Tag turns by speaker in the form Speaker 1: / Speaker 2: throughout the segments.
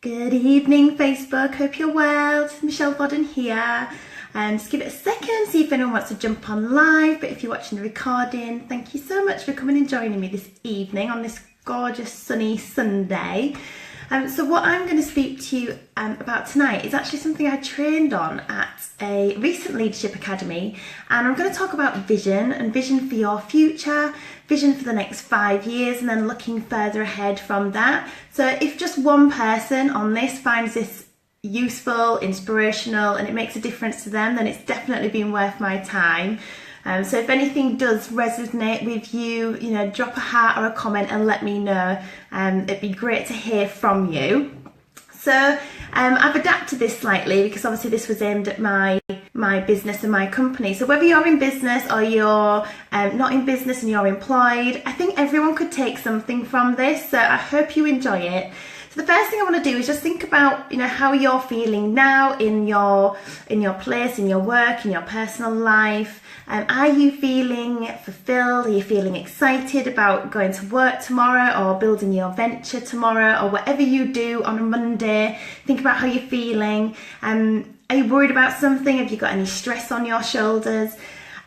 Speaker 1: Good evening, Facebook. Hope you're well. It's Michelle Bodden here. Just give it a second, see if anyone wants to jump on live. But if you're watching the recording, thank you so much for coming and joining me this evening on this gorgeous sunny Sunday. So what I'm going to speak to you about tonight is actually something I trained on at a recent leadership academy, and I'm going to talk about vision and vision for your future, vision for the next 5 years, and then looking further ahead from that. So if just one person on this finds this useful, inspirational, and it makes a difference to them, then it's definitely been worth my time. So if anything does resonate with you, drop a heart or a comment and let me know. It'd be great to hear from you. So I've adapted this slightly because obviously this was aimed at my business and my company. So whether you're in business or you're not in business and you're employed, I think everyone could take something from this. So I hope you enjoy it. So the first thing I want to do is just think about, how you're feeling now in your place, in your work, in your personal life. Are you feeling fulfilled? Are you feeling excited about going to work tomorrow or building your venture tomorrow or whatever you do on a Monday? Think about how you're feeling. Are you worried about something? Have you got any stress on your shoulders?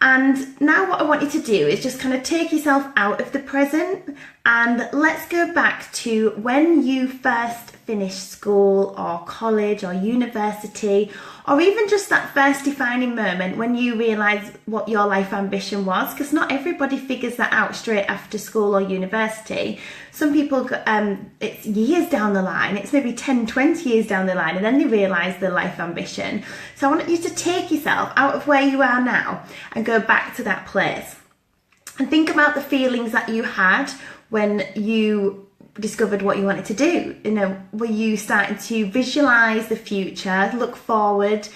Speaker 1: And now what I want you to do is just kind of take yourself out of the present and let's go back to when you first finished school or college or university, or even just that first defining moment when you realised what your life ambition was, because not everybody figures that out straight after school or university. Some people, it's years down the line, it's maybe 10, 20 years down the line, and then they realise their life ambition. So I want you to take yourself out of where you are now and go back to that place. And think about the feelings that you had when you discovered what you wanted to do. Were you starting to visualize the future, look forward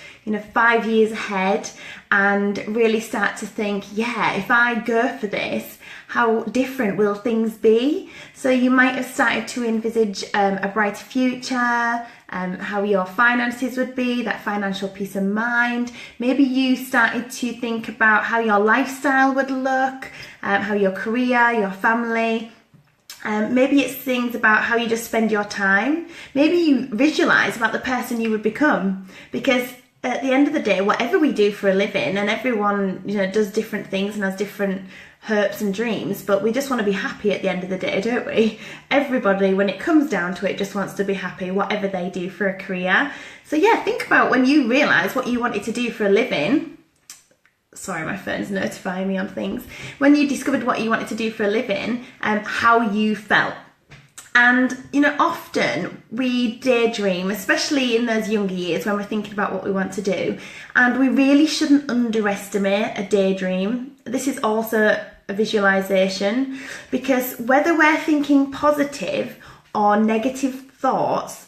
Speaker 1: 5 years ahead, and really start to think, yeah, if I go for this, how different will things be? So you might have started to envisage a brighter future, how your finances would be, that financial peace of mind. Maybe you started to think about how your lifestyle would look, how your career, your family. Maybe it's things about how you just spend your time. Maybe you visualize about the person you would become, because at the end of the day, whatever we do for a living, and everyone does different things and has different hopes and dreams, but we just want to be happy at the end of the day, don't we? Everybody, when it comes down to it, just wants to be happy whatever they do for a career. So yeah, think about when you realize what you wanted to do for a living. Sorry, my phone's notifying me on things. When you discovered what you wanted to do for a living, how you felt. And, often we daydream, especially in those younger years when we're thinking about what we want to do. And we really shouldn't underestimate a daydream. This is also a visualization, because whether we're thinking positive or negative thoughts,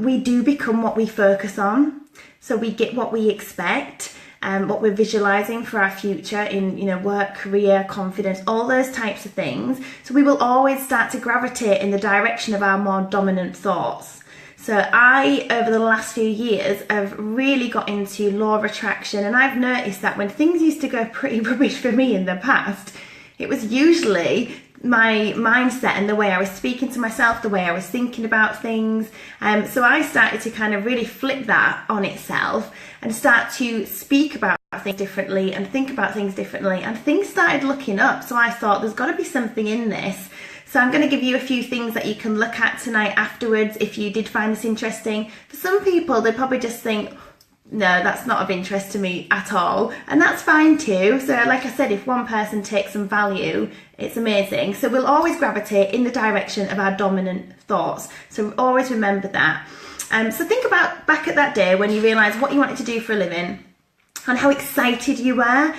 Speaker 1: we do become what we focus on. So we get what we expect. What we're visualizing for our future in work, career, confidence, all those types of things. So we will always start to gravitate in the direction of our more dominant thoughts. So I, over the last few years, have really got into law of attraction, and I've noticed that when things used to go pretty rubbish for me in the past, it was usually my mindset and the way I was speaking to myself, the way I was thinking about things. So I started to kind of really flip that on itself and start to speak about things differently and think about things differently, and things started looking up. So I thought there's got to be something in this. So I'm going to give you a few things that you can look at tonight afterwards if you did find this interesting. For some people, they probably just think, no, that's not of interest to me at all, and that's fine too. So like I said, if one person takes some value, it's amazing. So we'll always gravitate in the direction of our dominant thoughts, so always remember that. So think about back at that day when you realised what you wanted to do for a living and how excited you were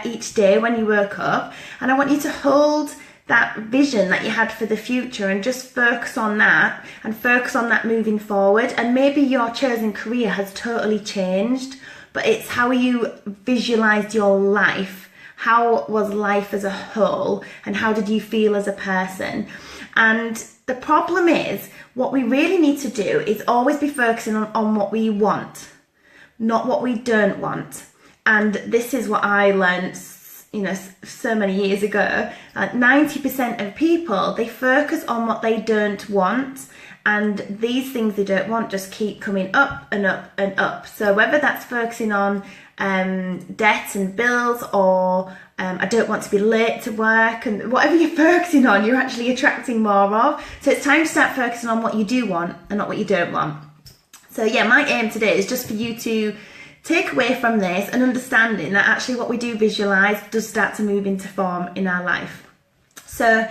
Speaker 1: each day when you woke up. And I want you to hold that vision that you had for the future and just focus on that and focus on that moving forward. And maybe your chosen career has totally changed, but it's how you visualized your life. How was life as a whole, and how did you feel as a person? And the problem is, what we really need to do is always be focusing on what we want, not what we don't want. And this is what I learned so many years ago, 90% of people, they focus on what they don't want, and these things they don't want just keep coming up and up and up. So whether that's focusing on debt and bills, or I don't want to be late to work, and whatever you're focusing on, you're actually attracting more of. So it's time to start focusing on what you do want and not what you don't want. So yeah, my aim today is just for you to take away from this an understanding that actually what we do visualize does start to move into form in our life. So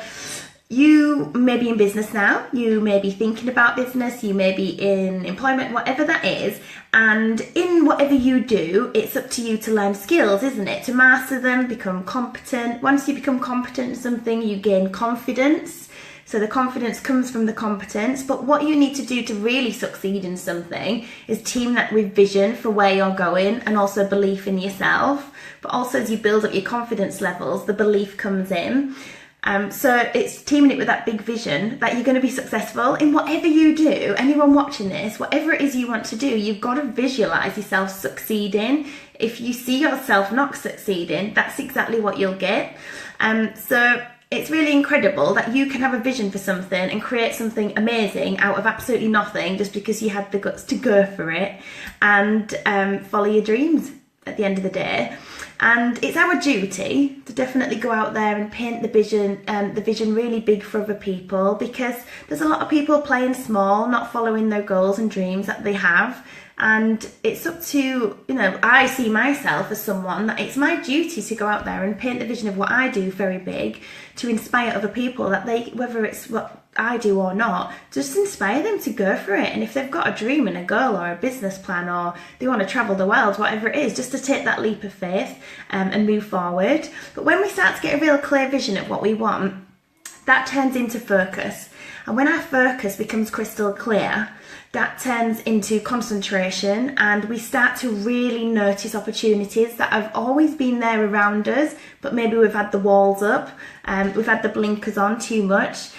Speaker 1: you may be in business now, you may be thinking about business, you may be in employment, whatever that is, and in whatever you do, it's up to you to learn skills, isn't it? To master them, become competent. Once you become competent in something, you gain confidence. So the confidence comes from the competence, but what you need to do to really succeed in something is team that with vision for where you're going, and also belief in yourself. But also as you build up your confidence levels, the belief comes in. So it's teaming it with that big vision that you're going to be successful in whatever you do. Anyone watching this, whatever it is you want to do, you've got to visualize yourself succeeding. If you see yourself not succeeding, that's exactly what you'll get. So it's really incredible that you can have a vision for something and create something amazing out of absolutely nothing just because you had the guts to go for it and follow your dreams at the end of the day. And it's our duty to definitely go out there and paint the vision really big for other people, because there's a lot of people playing small, not following their goals and dreams that they have. And it's up to, I see myself as someone that it's my duty to go out there and paint the vision of what I do very big, to inspire other people that they, whether it's what I do or not, just inspire them to go for it. And if they've got a dream and a goal or a business plan, or they want to travel the world, whatever it is, just to take that leap of faith and move forward. But when we start to get a real clear vision of what we want, that turns into focus. And when our focus becomes crystal clear, that turns into concentration, and we start to really notice opportunities that have always been there around us, but maybe we've had the walls up, we've had the blinkers on too much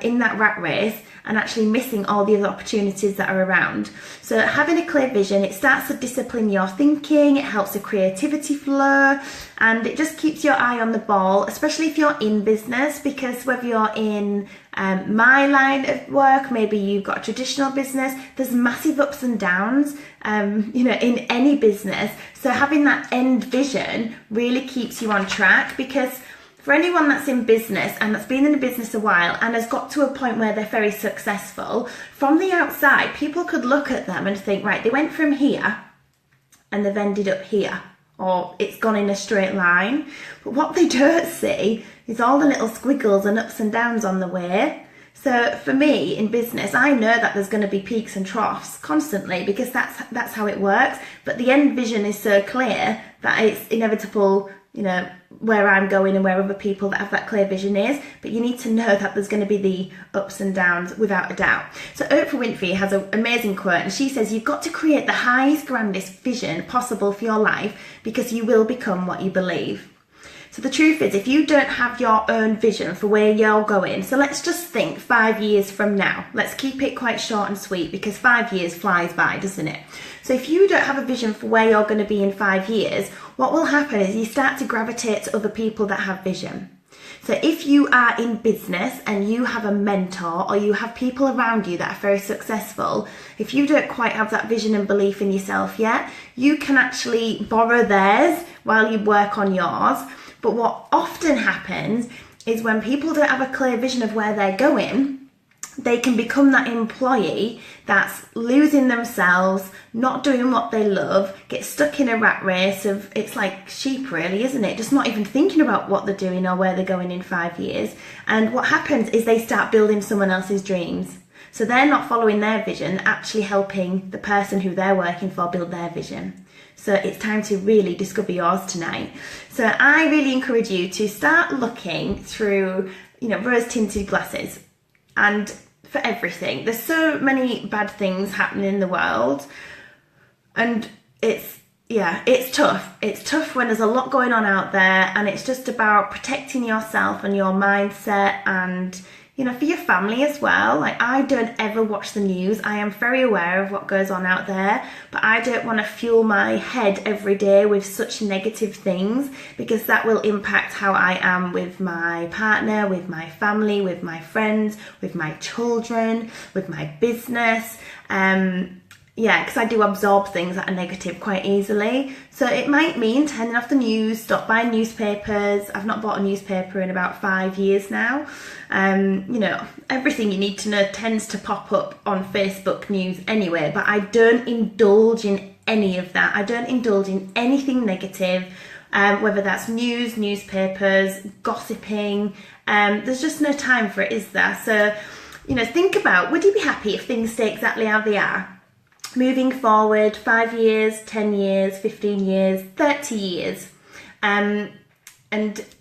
Speaker 1: in that rat race, and actually missing all the other opportunities that are around. So having a clear vision, it starts to discipline your thinking, it helps the creativity flow, and it just keeps your eye on the ball, especially if you're in business, because whether you're in my line of work, maybe you've got a traditional business, there's massive ups and downs, in any business. So having that end vision really keeps you on track, because for anyone that's in business and that's been in a business a while and has got to a point where they're very successful, from the outside, people could look at them and think, right, they went from here and they've ended up here, or it's gone in a straight line. But what they don't see is all the little squiggles and ups and downs on the way. So for me in business, I know that there's going to be peaks and troughs constantly, because that's how it works. But the end vision is so clear that it's inevitable, where I'm going and where other people that have that clear vision is. But you need to know that there's going to be the ups and downs without a doubt. So Oprah Winfrey has an amazing quote, and she says, you've got to create the highest, grandest vision possible for your life, because you will become what you believe. So the truth is, if you don't have your own vision for where you're going, so let's just think 5 years from now. Let's keep it quite short and sweet, because 5 years flies by, doesn't it? So if you don't have a vision for where you're going to be in 5 years, what will happen is you start to gravitate to other people that have vision. So if you are in business and you have a mentor, or you have people around you that are very successful, if you don't quite have that vision and belief in yourself yet, you can actually borrow theirs while you work on yours. But what often happens is when people don't have a clear vision of where they're going, they can become that employee that's losing themselves, not doing what they love, get stuck in a rat race of, it's like sheep really, isn't it? Just not even thinking about what they're doing or where they're going in 5 years. And what happens is they start building someone else's dreams. So they're not following their vision, actually helping the person who they're working for build their vision. So it's time to really discover yours tonight. So I really encourage you to start looking through, rose-tinted glasses. And for everything, there's so many bad things happening in the world, and it's tough. It's tough when there's a lot going on out there, and it's just about protecting yourself and your mindset and you know, for your family as well. Like, I don't ever watch the news. I am very aware of what goes on out there, but I don't want to fuel my head every day with such negative things, because that will impact how I am with my partner, with my family, with my friends, with my children, with my business. Yeah, because I do absorb things that are negative quite easily. So it might mean turning off the news, stop buying newspapers. I've not bought a newspaper in about 5 years now. You know, everything you need to know tends to pop up on Facebook news anyway, but I don't indulge in any of that. I don't indulge in anything negative, whether that's news, newspapers, gossiping. There's just no time for it, is there? So, you know, think about, would you be happy if things stay exactly how they are? Moving forward 5 years, 10 years, 15 years, 30 years. And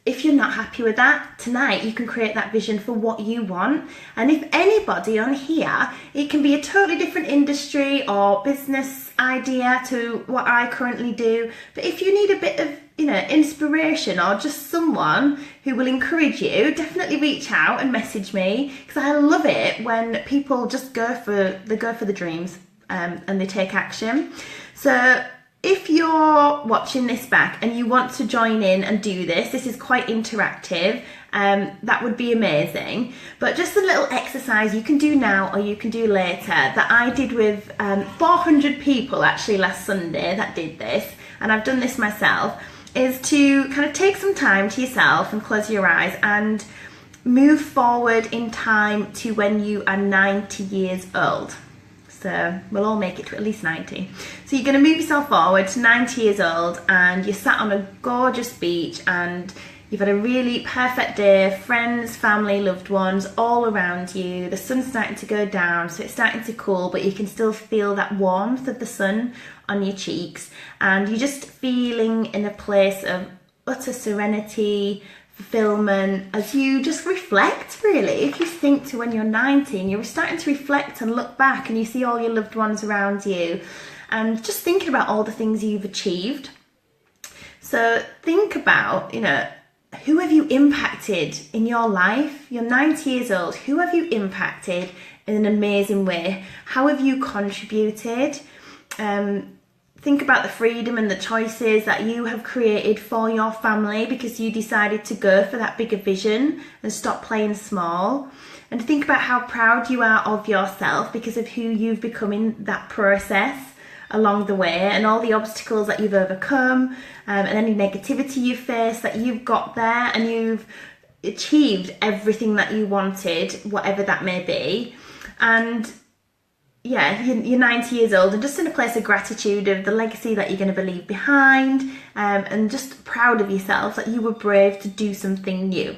Speaker 1: if you're not happy with that, tonight you can create that vision for what you want. And if anybody on here, it can be a totally different industry or business idea to what I currently do. But if you need a bit of, you know, inspiration or just someone who will encourage you, definitely reach out and message me, because I love it when people just go for the dreams. And they take action. So if you're watching this back and you want to join in and do this is quite interactive. That would be amazing. But just a little exercise you can do now or you can do later that I did with 400 people actually last Sunday that did this, and I've done this myself, is to kind of take some time to yourself and close your eyes and move forward in time to when you are 90 years old. So we'll all make it to at least 90. So you're going to move yourself forward to 90 years old, and you're sat on a gorgeous beach and you've had a really perfect day, friends, family, loved ones all around you. The sun's starting to go down, so it's starting to cool, but you can still feel that warmth of the sun on your cheeks, and you're just feeling in a place of utter serenity, fulfillment, as you just reflect. Really, if you think to when you're 90 and you're starting to reflect and look back and you see all your loved ones around you, and just thinking about all the things you've achieved. So think about, you know, who have you impacted in your life? You're 90 years old. Who have you impacted in an amazing way? How have you contributed? Think about the freedom and the choices that you have created for your family because you decided to go for that bigger vision and stop playing small. And think about how proud you are of yourself because of who you've become in that process along the way, and all the obstacles that you've overcome, and any negativity you face, that you've got there and you've achieved everything that you wanted, whatever that may be. And yeah, you're 90 years old and just in a place of gratitude of the legacy that you're going to leave behind, and just proud of yourself that you were brave to do something new.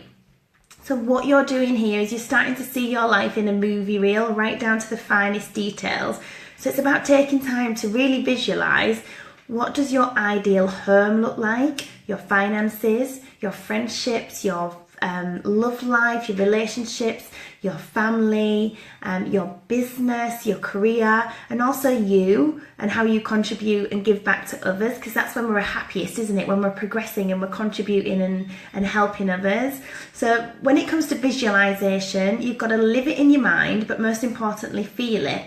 Speaker 1: So what you're doing here is you're starting to see your life in a movie reel, right down to the finest details. So it's about taking time to really visualise, what does your ideal home look like, your finances, your friendships, your love life, your relationships, your family, your business, your career, and also you and how you contribute and give back to others, because that's when we're happiest, isn't it? When we're progressing and we're contributing and helping others. So when it comes to visualization, you've got to live it in your mind, but most importantly, feel it.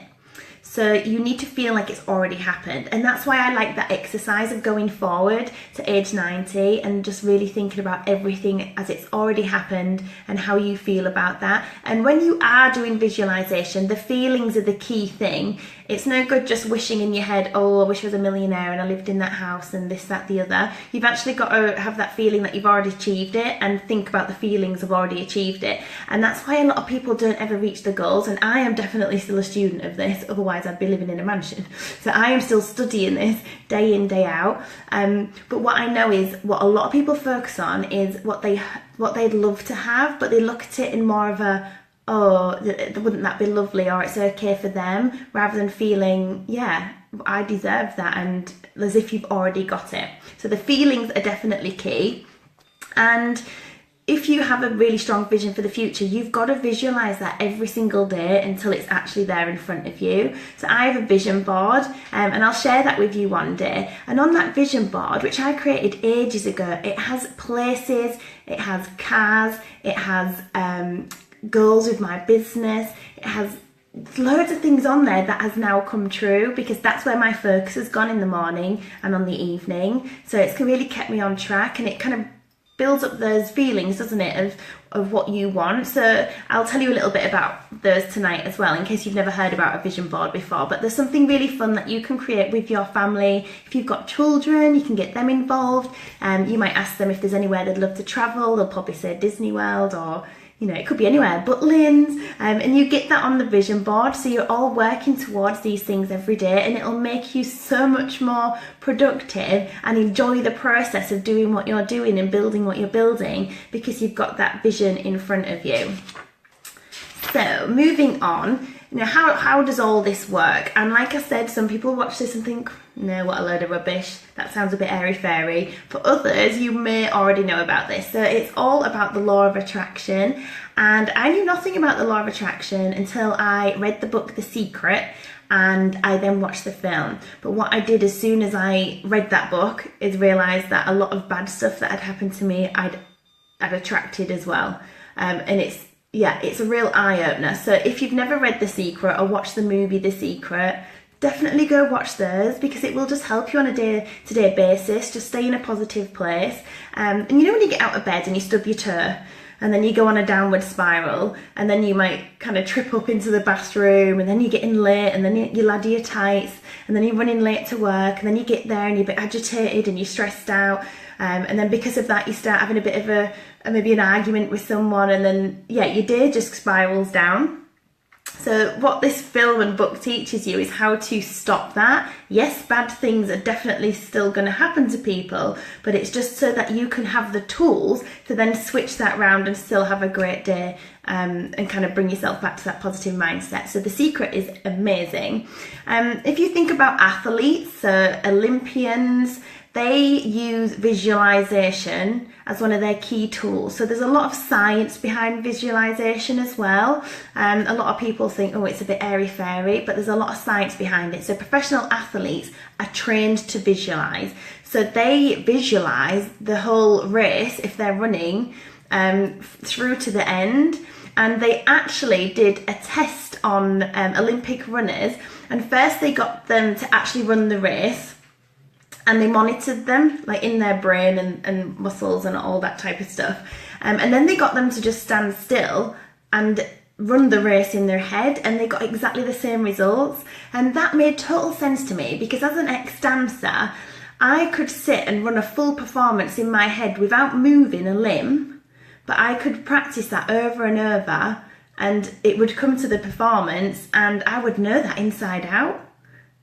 Speaker 1: So you need to feel like it's already happened. And that's why I like that exercise of going forward to age 90 and just really thinking about everything as it's already happened and how you feel about that. And when you are doing visualization, the feelings are the key thing. It's no good just wishing in your head, oh, I wish I was a millionaire and I lived in that house and this, that, the other. You've actually got to have that feeling that you've already achieved it and think about the feelings of already achieved it. And that's why a lot of people don't ever reach the goals. And I am definitely still a student of this. Otherwise, I'd be living in a mansion. So I am still studying this day in, day out. But what I know is what a lot of people focus on is what they'd love to have, but they look at it in more of a, oh, wouldn't that be lovely, or it's okay for them, rather than feeling, yeah, I deserve that, and as if you've already got it. So the feelings are definitely key. And if you have a really strong vision for the future, you've got to visualize that every single day until it's actually there in front of you. So I have a vision board, and I'll share that with you one day. And on that vision board, which I created ages ago, it has places, it has cars, it has goals with my business. It has loads of things on there that has now come true, because that's where my focus has gone in the morning and on the evening. So it's really kept me on track, and it kind of builds up those feelings, doesn't it, of what you want. So I'll tell you a little bit about those tonight as well, in case you've never heard about a vision board before. But there's something really fun that you can create with your family. If you've got children, you can get them involved. You might ask them if there's anywhere they'd love to travel. They'll probably say Disney World, or it could be anywhere but Lynn's, and you get that on the vision board, so you're all working towards these things every day, and it'll make you so much more productive and enjoy the process of doing what you're doing and building what you're building, because you've got that vision in front of you. So moving on, how does all this work? And like I said, some people watch this and think, no, what a load of rubbish, that sounds a bit airy-fairy. For others, you may already know about this. So it's all about the law of attraction, and I knew nothing about the law of attraction until I read the book The Secret, and I then watched the film. But what I did as soon as I read that book is realise that a lot of bad stuff that had happened to me I'd attracted as well, and it's a real eye-opener. So if you've never read The Secret or watched the movie The Secret, definitely go watch those, because it will just help you on a day-to-day basis, just stay in a positive place. And when you get out of bed and you stub your toe, and then you go on a downward spiral, and then you might kind of trip up into the bathroom, and then you're getting late, and then you ladder your tights, and then you're running late to work, and then you get there and you're a bit agitated and you're stressed out, and then because of that you start having a bit of maybe an argument with someone, and then your day just spirals down. So what this film and book teaches you is how to stop that. Yes, bad things are definitely still going to happen to people, but it's just so that you can have the tools to then switch that round and still have a great day, and kind of bring yourself back to that positive mindset. So The Secret is amazing. If you think about athletes, so Olympians, they use visualization as one of their key tools. So there's a lot of science behind visualization as well. A lot of people think, oh, it's a bit airy-fairy, but there's a lot of science behind it. So professional athletes are trained to visualize. So they visualize the whole race, if they're running, through to the end. And they actually did a test on Olympic runners. And first they got them to actually run the race, and they monitored them like in their brain and muscles and all that type of stuff. And then they got them to just stand still and run the race in their head, and they got exactly the same results. And that made total sense to me, because as an ex-dancer, I could sit and run a full performance in my head without moving a limb, but I could practice that over and over, and it would come to the performance and I would know that inside out.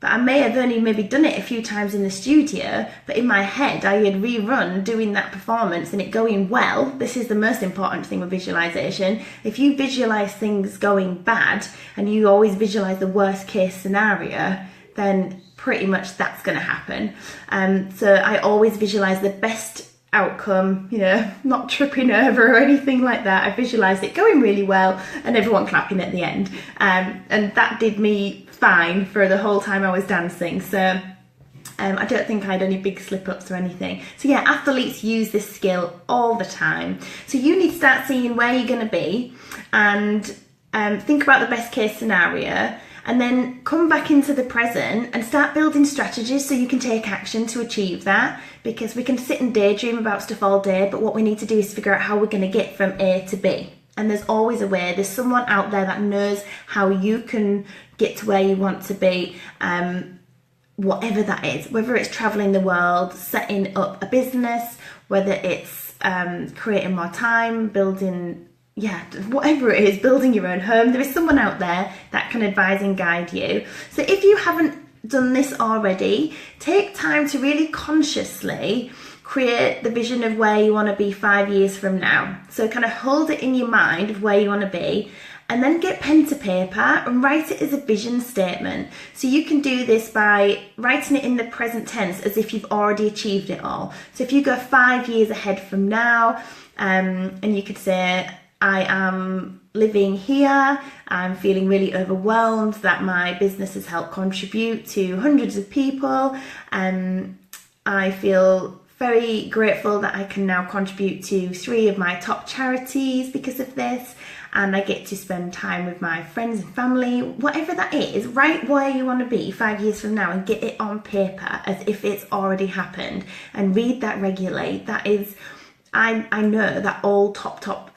Speaker 1: But I may have only maybe done it a few times in the studio, but in my head I had rerun doing that performance and it going well. This is the most important thing with visualization. If you visualize things going bad and you always visualize the worst case scenario, then pretty much that's going to happen. So I always visualize the best outcome, not tripping over or anything like that. I visualized it going really well and everyone clapping at the end. And that did me fine for the whole time I was dancing. So I don't think I had any big slip-ups or anything. So yeah, athletes use this skill all the time. So you need to start seeing where you're going to be and think about the best case scenario, and then come back into the present and start building strategies so you can take action to achieve that. Because we can sit and daydream about stuff all day, but what we need to do is figure out how we're going to get from A to B. And there's always a way. There's someone out there that knows how you can get to where you want to be, whatever that is. Whether it's traveling the world, setting up a business, whether it's creating more time, building, whatever it is, building your own home. There is someone out there that can advise and guide you. So if you haven't done this already, take time to really consciously create the vision of where you want to be 5 years from now. So kind of hold it in your mind of where you want to be, and then get pen to paper and write it as a vision statement. So you can do this by writing it in the present tense as if you've already achieved it all. So if you go 5 years ahead from now, and you could say, I am living here, I'm feeling really overwhelmed that my business has helped contribute to hundreds of people, I feel very grateful that I can now contribute to 3 of my top charities because of this. and I get to spend time with my friends and family, whatever that is. Write where you want to be 5 years from now and get it on paper as if it's already happened, and read that regularly. That is, I know that all top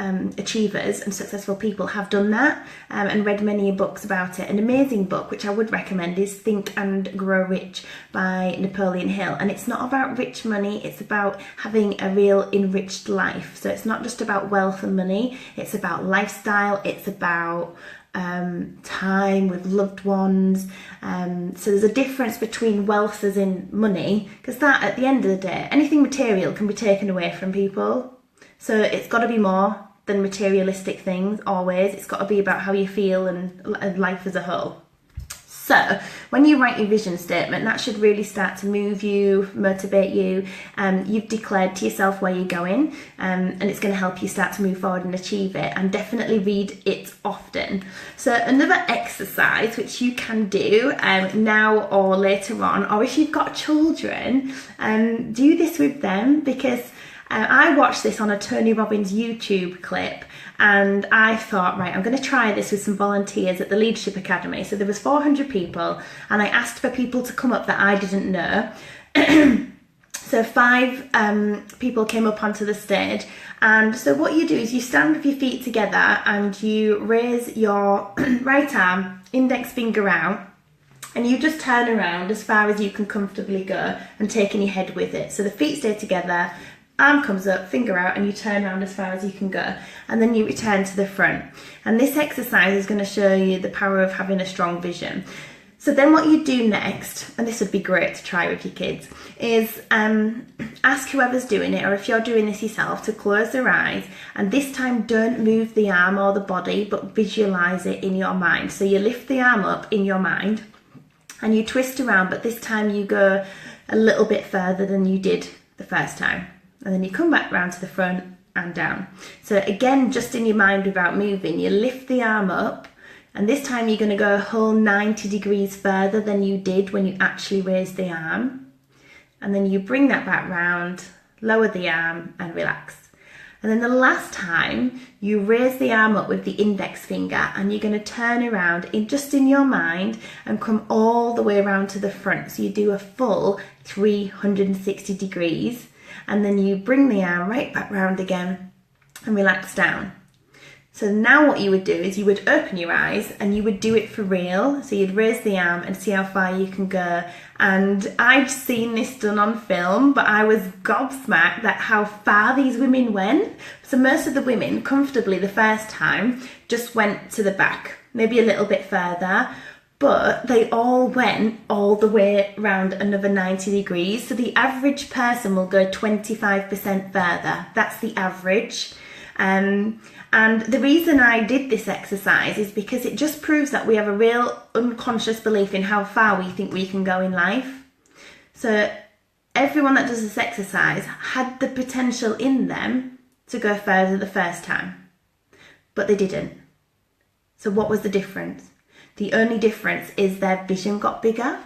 Speaker 1: achievers and successful people have done that, and read many books about it. An amazing book which I would recommend is Think and Grow Rich by Napoleon Hill, and it's not about rich money, it's about having a real enriched life. So it's not just about wealth and money, it's about lifestyle, it's about time with loved ones. So there's a difference between wealth as in money, because that, at the end of the day, anything material can be taken away from people. So it's got to be more than materialistic things always. It's got to be about how you feel and life as a whole. So when you write your vision statement, that should really start to move you, motivate you. You've declared to yourself where you're going, and it's going to help you start to move forward and achieve it. And definitely read it often. So another exercise which you can do now or later on, or if you've got children, do this with them, because I watched this on a Tony Robbins YouTube clip, and I thought, right, I'm going to try this with some volunteers at the Leadership Academy. So there was 400 people, and I asked for people to come up that I didn't know. So 5 people came up onto the stage, and so what you do is you stand with your feet together and you raise your right arm, index finger out, and you just turn around as far as you can comfortably go and taking your head with it. So the feet stay together, arm comes up, finger out, and you turn around as far as you can go, and then you return to the front. And this exercise is going to show you the power of having a strong vision. So then what you do next, and this would be great to try with your kids, is ask whoever's doing it, or if you're doing this yourself, to close their eyes, and this time don't move the arm or the body, but visualize it in your mind. So you lift the arm up in your mind and you twist around, but this time you go a little bit further than you did the first time. And then you come back round to the front and down. So again, just in your mind without moving, you lift the arm up, and this time you're going to go a whole 90 degrees further than you did when you actually raised the arm. And then you bring that back round, lower the arm and relax. And then the last time you raise the arm up with the index finger, and you're going to turn around just in your mind and come all the way around to the front. So you do a full 360 degrees. And then you bring the arm right back round again and relax down. So now what you would do is you would open your eyes and you would do it for real. So you'd raise the arm and see how far you can go. And I'd seen this done on film, but I was gobsmacked at how far these women went. So most of the women comfortably the first time just went to the back, maybe a little bit further. But they all went all the way around another 90 degrees. So the average person will go 25% further. That's the average. And the reason I did this exercise is because it just proves that we have a real unconscious belief in how far we think we can go in life. So everyone that does this exercise had the potential in them to go further the first time, but they didn't. So what was the difference? The only difference is their vision got bigger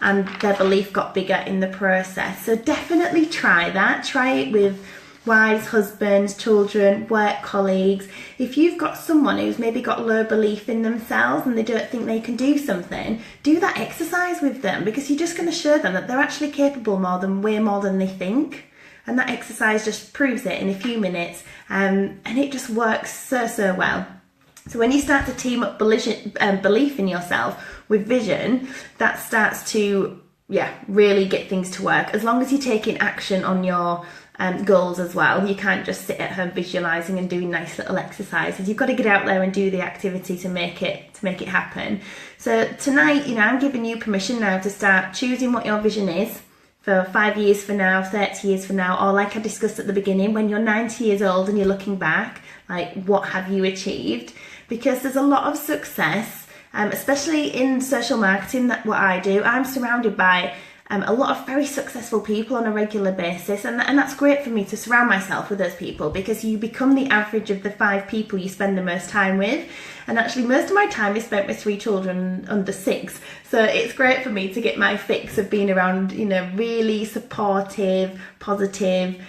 Speaker 1: and their belief got bigger in the process. So definitely try that. Try it with wives, husbands, children, work colleagues. If you've got someone who's maybe got low belief in themselves and they don't think they can do something, do that exercise with them, because you're just going to show them that they're actually capable way more than they think. And that exercise just proves it in a few minutes, and it just works so well. So when you start to team up belief in yourself with vision, that starts to really get things to work. As long as you're taking action on your goals as well. You can't just sit at home visualizing and doing nice little exercises. You've got to get out there and do the activity to make it happen. So tonight, I'm giving you permission now to start choosing what your vision is for 5 years from now, 30 years from now, or like I discussed at the beginning, when you're 90 years old and you're looking back, like, what have you achieved? Because there's a lot of success, especially in social marketing, that what I do. I'm surrounded by a lot of very successful people on a regular basis, and that's great for me to surround myself with those people, because you become the average of the 5 people you spend the most time with. And actually most of my time is spent with 3 children under 6, so it's great for me to get my fix of being around really supportive, positive,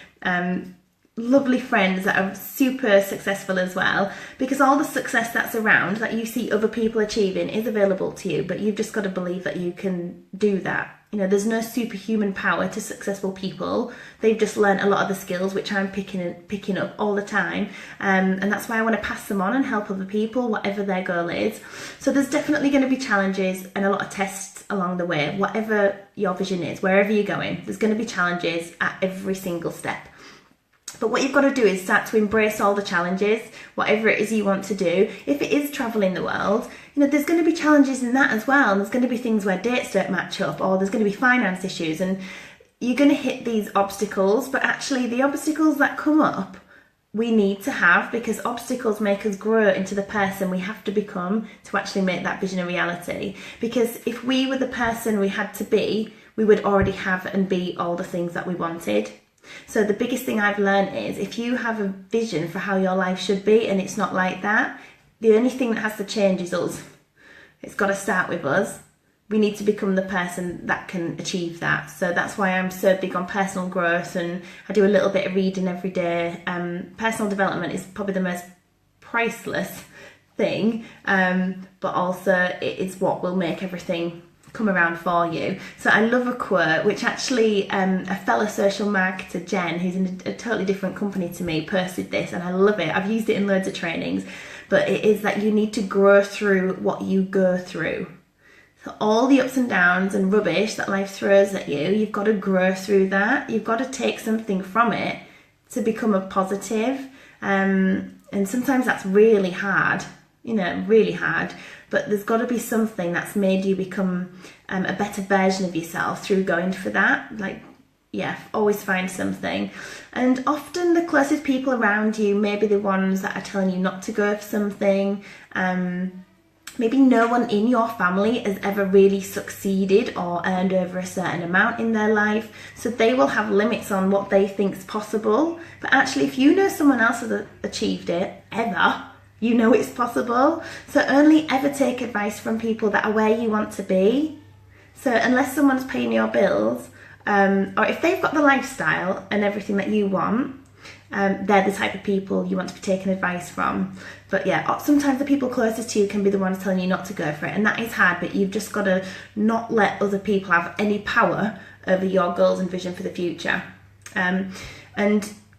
Speaker 1: lovely friends that are super successful as well, because all the success that's around that you see other people achieving is available to you, but you've just got to believe that you can do that. You know, there's no superhuman power to successful people. They've just learned a lot of the skills which I'm picking up all the time, and that's why I want to pass them on and help other people, whatever their goal is. So there's definitely going to be challenges and a lot of tests along the way. Whatever your vision is, wherever you're going, there's going to be challenges at every single step. But what you've got to do is start to embrace all the challenges, whatever it is you want to do. If it is traveling the world, you know, there's going to be challenges in that as well. And there's going to be things where dates don't match up, or there's going to be finance issues, and you're going to hit these obstacles. But actually, the obstacles that come up, we need to have, because obstacles make us grow into the person we have to become to actually make that vision a reality. Because if we were the person we had to be, we would already have and be all the things that we wanted. So the biggest thing I've learned is, if you have a vision for how your life should be and it's not like that, the only thing that has to change is us. It's got to start with us. We need to become the person that can achieve that. So that's why I'm so big on personal growth, and I do a little bit of reading every day. Personal development is probably the most priceless thing, but also it is what will make everything come around for you. So I love a quote which actually a fellow social marketer, Jen, who's in a totally different company to me, posted this, and I love it. I've used it in loads of trainings, but it is that you need to grow through what you go through. So all the ups and downs and rubbish that life throws at you, you've got to grow through that. You've got to take something from it to become a positive. And sometimes that's really hard, you know, really hard. But there's got to be something that's made you become a better version of yourself through going for that. Like, yeah, always find something. And often the closest people around you may be the ones that are telling you not to go for something. Maybe no one in your family has ever really succeeded or earned over a certain amount in their life. So they will have limits on what they think's possible. But actually, if you know someone else has achieved it, ever, you know it's possible. So only ever take advice from people that are where you want to be. So unless someone's paying your bills, or if they've got the lifestyle and everything that you want, they're the type of people you want to be taking advice from. But yeah, sometimes the people closest to you can be the ones telling you not to go for it, and that is hard, but you've just got to not let other people have any power over your goals and vision for the future. And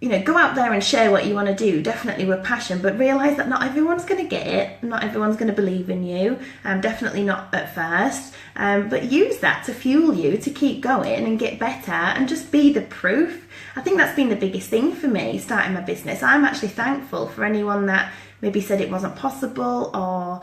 Speaker 1: you know, go out there and share what you want to do, definitely with passion, but realise that not everyone's going to get it, not everyone's going to believe in you, definitely not at first, but use that to fuel you to keep going and get better and just be the proof. I think that's been the biggest thing for me starting my business. I'm actually thankful for anyone that maybe said it wasn't possible or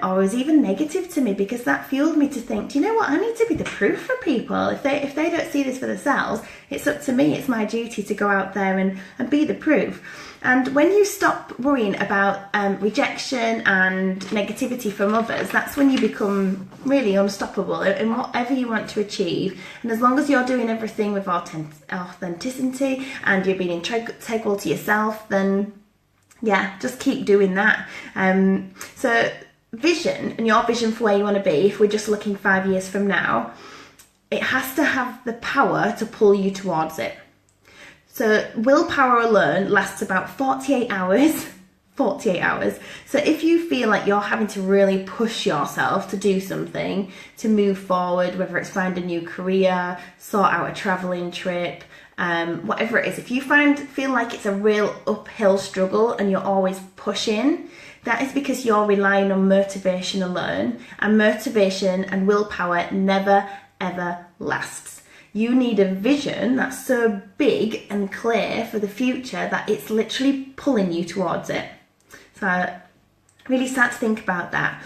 Speaker 1: was even negative to me, because that fueled me to think, do you know what, I need to be the proof for people. If they don't see this for themselves, it's up to me, it's my duty to go out there and be the proof. And when you stop worrying about rejection and negativity from others, that's when you become really unstoppable in whatever you want to achieve. And as long as you're doing everything with authenticity and you're being integral to yourself, then yeah, just keep doing that. So vision, and your vision for where you want to be, if we're just looking 5 years from now, it has to have the power to pull you towards it. So willpower alone lasts about 48 hours. 48 hours. So if you feel like you're having to really push yourself to do something, to move forward, whether it's find a new career, sort out a traveling trip, whatever it is, if you feel like it's a real uphill struggle and you're always pushing, that is because you're relying on motivation alone, and motivation and willpower never ever lasts. You need a vision that's so big and clear for the future that it's literally pulling you towards it. So really start to think about that.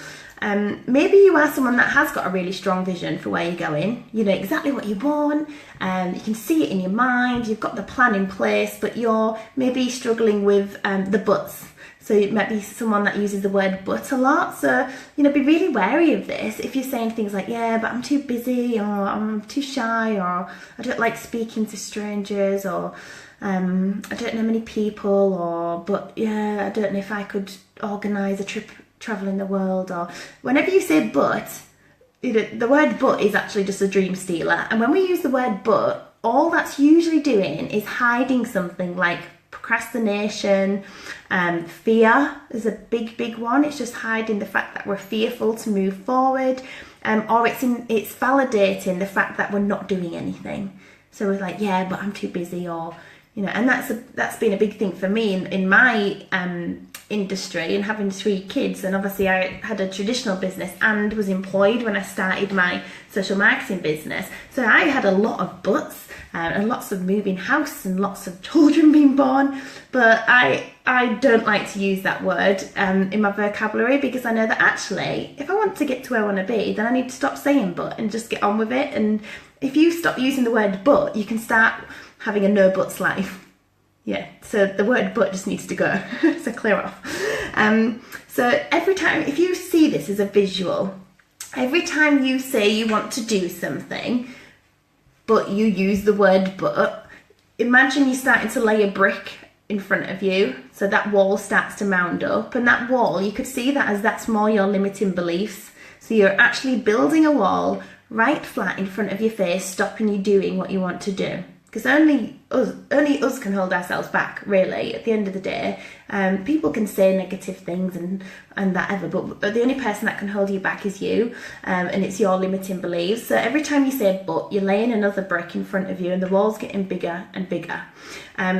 Speaker 1: Maybe you are someone that has got a really strong vision for where you're going. You know exactly what you want, and you can see it in your mind, you've got the plan in place, but you're maybe struggling with the buts. So it might be someone that uses the word but a lot. So, you know, be really wary of this. If you're saying things like, yeah, but I'm too busy, or I'm too shy, or I don't like speaking to strangers, or I don't know many people, or but yeah, I don't know if I could organise a trip traveling the world, or whenever you say but, you know, the word but is actually just a dream stealer. And when we use the word but, all that's usually doing is hiding something like procrastination, fear is a big one. It's just hiding the fact that we're fearful to move forward, or it's validating the fact that we're not doing anything. So we're like, yeah, but I'm too busy, or and that's been a big thing for me in my industry, and having 3 kids. And obviously I had a traditional business and was employed when I started my social marketing business, so I had a lot of buts, and lots of moving house and lots of children being born. But I don't like to use that word in my vocabulary, because I know that actually if I want to get to where I want to be, then I need to stop saying but and just get on with it. And if you stop using the word but, you can start having a no buts life. Yeah, so the word but just needs to go. So clear off. So every time, if you see this as a visual, every time you say you want to do something but you use the word but, imagine you're starting to lay a brick in front of you, so that wall starts to mound up, and that wall, you could see that as that's more your limiting beliefs. So you're actually building a wall right flat in front of your face, stopping you doing what you want to do. Because only us can hold ourselves back, really, at the end of the day. People can say negative things and that ever, but the only person that can hold you back is you, and it's your limiting beliefs. So every time you say but, you're laying another brick in front of you, and the wall's getting bigger and bigger.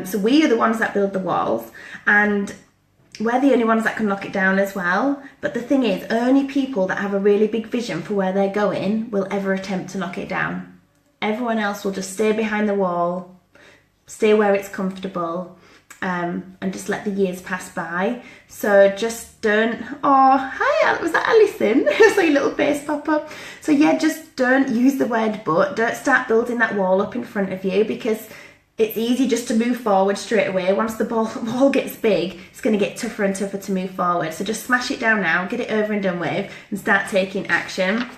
Speaker 1: So we are the ones that build the walls, and we're the only ones that can knock it down as well. But the thing is, only people that have a really big vision for where they're going will ever attempt to knock it down. Everyone else will just stay behind the wall, stay where it's comfortable, and just let the years pass by. So just don't, oh, hi, was that Alison? I saw your little face pop up. So yeah, just don't use the word but. Don't start building that wall up in front of you, because it's easy just to move forward straight away. Once the wall gets big, it's going to get tougher and tougher to move forward. So just smash it down now, get it over and done with, and start taking action.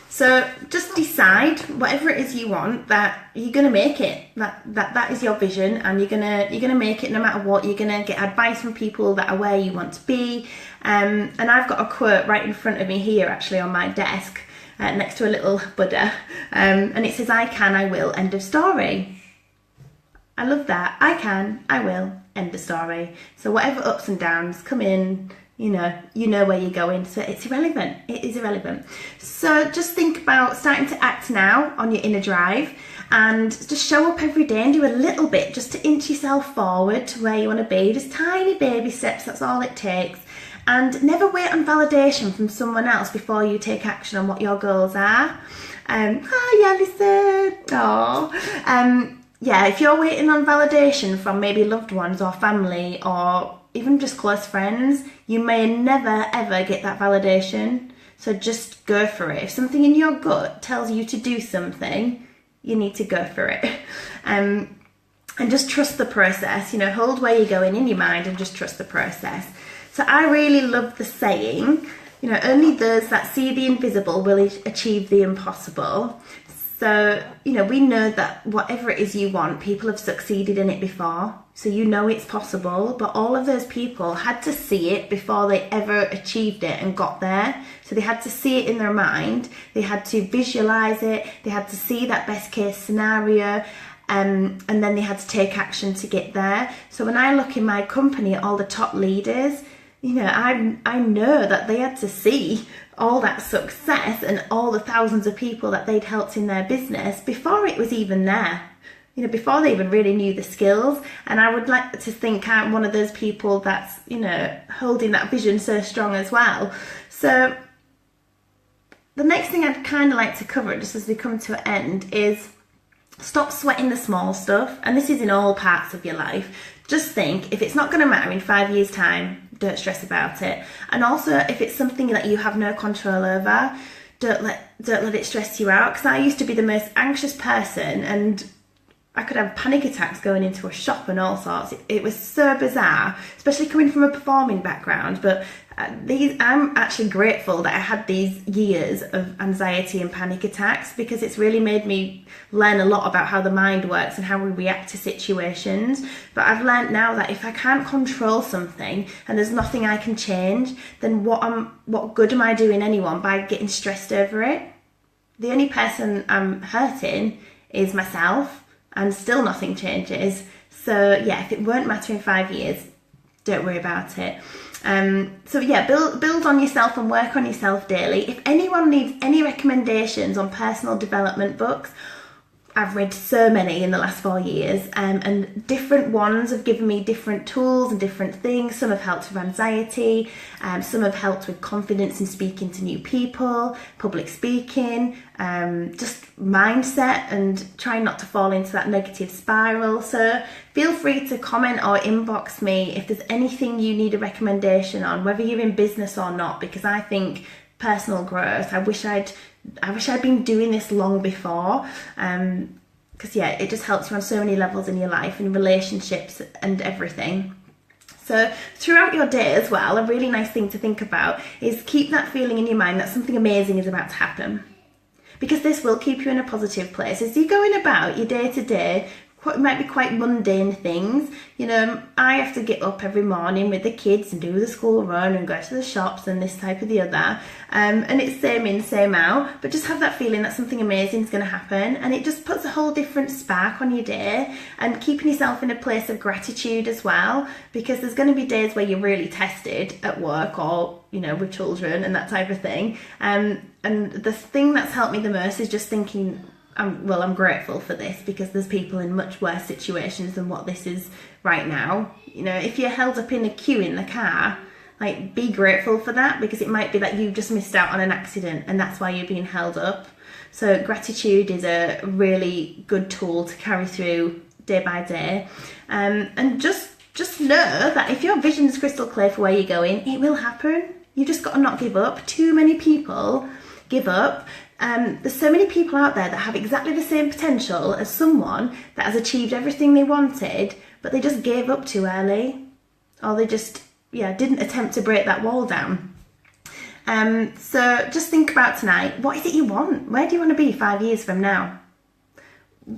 Speaker 1: So just decide whatever it is you want, that you're gonna make it. That is your vision, and you're gonna make it no matter what. You're gonna get advice from people that are where you want to be. And I've got a quote right in front of me here, actually, on my desk, next to a little Buddha, and it says, "I can, I will, end of story." I love that. I can, I will, end of story. So whatever ups and downs come in, you know where you're going, so it's irrelevant. It is irrelevant. So just think about starting to act now on your inner drive, and just show up every day and do a little bit just to inch yourself forward to where you want to be. Just tiny baby steps, that's all it takes. And never wait on validation from someone else before you take action on what your goals are. Hi Alison. Oh, yeah, if you're waiting on validation from maybe loved ones or family or even just close friends, you may never ever get that validation. So just go for it. If something in your gut tells you to do something, you need to go for it. And just trust the process. Hold where you're going in your mind and just trust the process. So I really love the saying, only those that see the invisible will achieve the impossible. So, we know that whatever it is you want, people have succeeded in it before. So it's possible, but all of those people had to see it before they ever achieved it and got there. So they had to see it in their mind, they had to visualize it, they had to see that best case scenario, and then they had to take action to get there. So when I look in my company at all the top leaders, I know that they had to see all that success and all the thousands of people that they'd helped in their business before it was even there. Before they even really knew the skills. And I would like to think I'm one of those people that's, holding that vision so strong as well. So the next thing I'd kind of like to cover, just as we come to an end, is stop sweating the small stuff. And this is in all parts of your life. Just think, if it's not going to matter in 5 years' time, don't stress about it. And also, if it's something that you have no control over, don't let it stress you out. Because I used to be the most anxious person, and I could have panic attacks going into a shop and all sorts. It was so bizarre, especially coming from a performing background. But I'm actually grateful that I had these years of anxiety and panic attacks, because it's really made me learn a lot about how the mind works and how we react to situations. But I've learned now that if I can't control something and there's nothing I can change, then what good am I doing anyone by getting stressed over it? The only person I'm hurting is myself, and still nothing changes. So yeah, if it won't matter in 5 years, don't worry about it. So yeah, build on yourself and work on yourself daily. If anyone needs any recommendations on personal development books, I've read so many in the last 4 years, and different ones have given me different tools and different things. Some have helped with anxiety, some have helped with confidence in speaking to new people, public speaking, just mindset and trying not to fall into that negative spiral. So feel free to comment or inbox me if there's anything you need a recommendation on, whether you're in business or not, because I think personal growth, I wish I'd been doing this long before, because yeah, it just helps you on so many levels in your life and relationships and everything. So throughout your day as well, a really nice thing to think about is keep that feeling in your mind that something amazing is about to happen, because this will keep you in a positive place as you're going about your day to day. It might be quite mundane things. You know, I have to get up every morning with the kids and do the school run and go to the shops and this type of the other. And it's same in, same out, but just have that feeling that something amazing is going to happen, and it just puts a whole different spark on your day, and keeping yourself in a place of gratitude as well, because there's going to be days where you're really tested at work or, you know, with children and that type of thing. And the thing that's helped me the most is just thinking, I'm grateful for this, because there's people in much worse situations than what this is right now. You know, if you're held up in a queue in the car, like, be grateful for that, because it might be that you just missed out on an accident and that's why you're being held up. So gratitude is a really good tool to carry through day by day. And just know that if your vision is crystal clear for where you're going, it will happen. You just got to not give up. Too many people give up. There's so many people out there that have exactly the same potential as someone that has achieved everything they wanted, but they just gave up too early, or they just didn't attempt to break that wall down. So just think about tonight, what is it you want? Where do you want to be 5 years from now?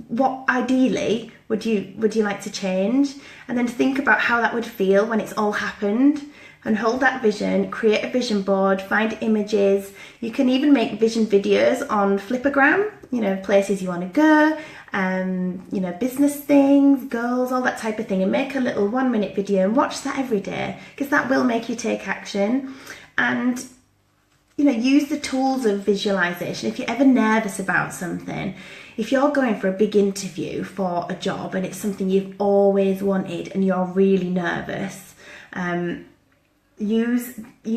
Speaker 1: What ideally would you like to change? And then think about how that would feel when it's all happened, and hold that vision, create a vision board, find images. You can even make vision videos on Flipagram, you know, places you want to go, you know, business things, goals, all that type of thing, and make a little 1 minute video and watch that every day, because that will make you take action. And, you know, use the tools of visualization. If you're ever nervous about something, if you're going for a big interview for a job and it's something you've always wanted and you're really nervous, use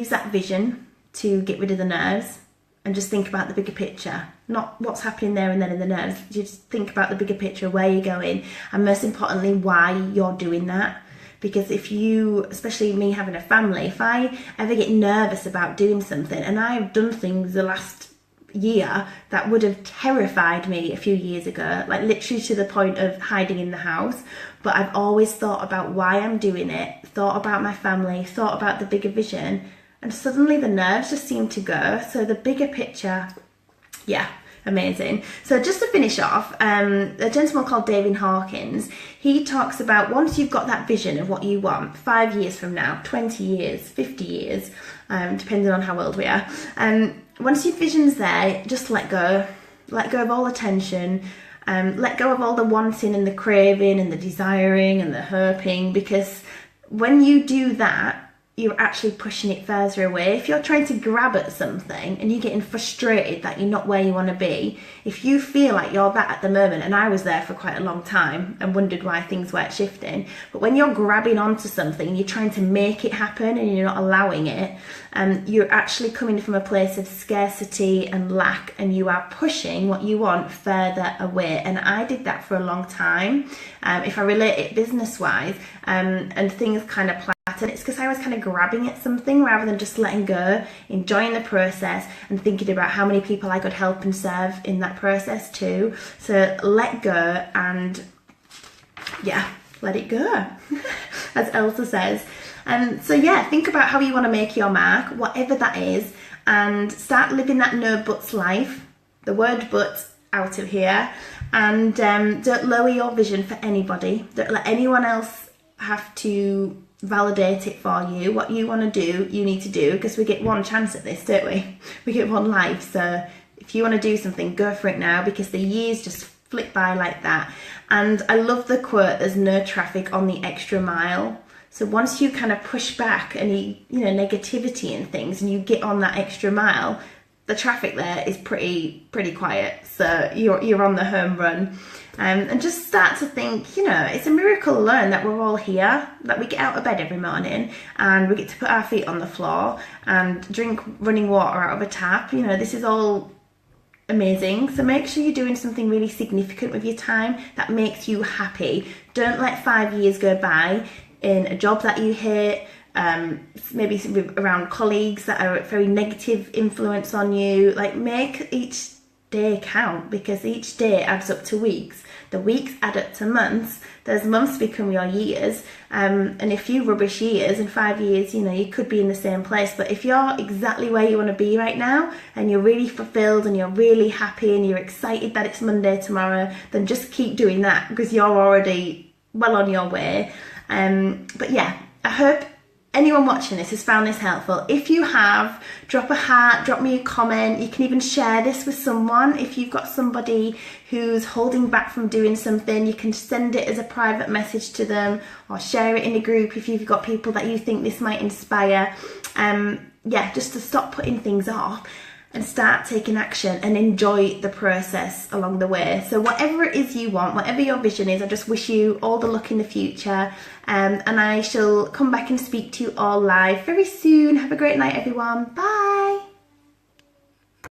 Speaker 1: that vision to get rid of the nerves and just think about the bigger picture, not what's happening there and then in the nerves. Just think about the bigger picture, where you're going, and most importantly, why you're doing that. Because if you, especially me having a family, if I ever get nervous about doing something, and I've done things the last year that would have terrified me a few years ago, like literally to the point of hiding in the house, but I've always thought about why I'm doing it, thought about my family, thought about the bigger vision, and suddenly the nerves just seem to go. So the bigger picture, amazing. So just to finish off, a gentleman called David Hawkins, he talks about once you've got that vision of what you want 5 years from now, 20 years, 50 years, depending on how old we are, once your vision's there, just let go of all the tension, let go of all the wanting and the craving and the desiring and the hoping, because when you do that, you're actually pushing it further away. If you're trying to grab at something and you're getting frustrated that you're not where you want to be, if you feel like you're that at the moment, and I was there for quite a long time and wondered why things weren't shifting, but when you're grabbing onto something and you're trying to make it happen and you're not allowing it, you're actually coming from a place of scarcity and lack, and you are pushing what you want further away. And I did that for a long time. If I relate it business-wise, and things kind of and it's because I was kind of grabbing at something rather than just letting go, enjoying the process, and thinking about how many people I could help and serve in that process too. So let go and let it go, as Elsa says. So think about how you want to make your mark, whatever that is, and start living that no buts life. The word but out of here. And don't lower your vision for anybody. Don't let anyone else have to validate it for you. What you want to do, you need to do, because we get one chance at this, don't we? We get one life. So if you want to do something, go for it now, because the years just flit by like that. And I love the quote, there's no traffic on the extra mile. So once you kind of push back any, negativity and things, and you get on that extra mile, the traffic there is pretty quiet. So you're on the home run. And just start to think, it's a miracle alone that we're all here, that we get out of bed every morning and we get to put our feet on the floor and drink running water out of a tap. This is all amazing. So make sure you're doing something really significant with your time that makes you happy. Don't let 5 years go by in a job that you hate, maybe around colleagues that are a very negative influence on you. Like, make each day count, because each day adds up to weeks. The weeks add up to months. Those months become your years. And if you rubbish years, in 5 years, you could be in the same place. But if you're exactly where you want to be right now, and you're really fulfilled and you're really happy and you're excited that it's Monday tomorrow, then just keep doing that, because you're already well on your way. But yeah, I hope anyone watching this has found this helpful. If you have, drop a heart, drop me a comment. You can even share this with someone. If you've got somebody who's holding back from doing something, you can send it as a private message to them, or share it in a group if you've got people that you think this might inspire. Just to stop putting things off and start taking action and enjoy the process along the way. So whatever it is you want, whatever your vision is, I just wish you all the luck in the future. And I shall come back and speak to you all live very soon. Have a great night, everyone. Bye.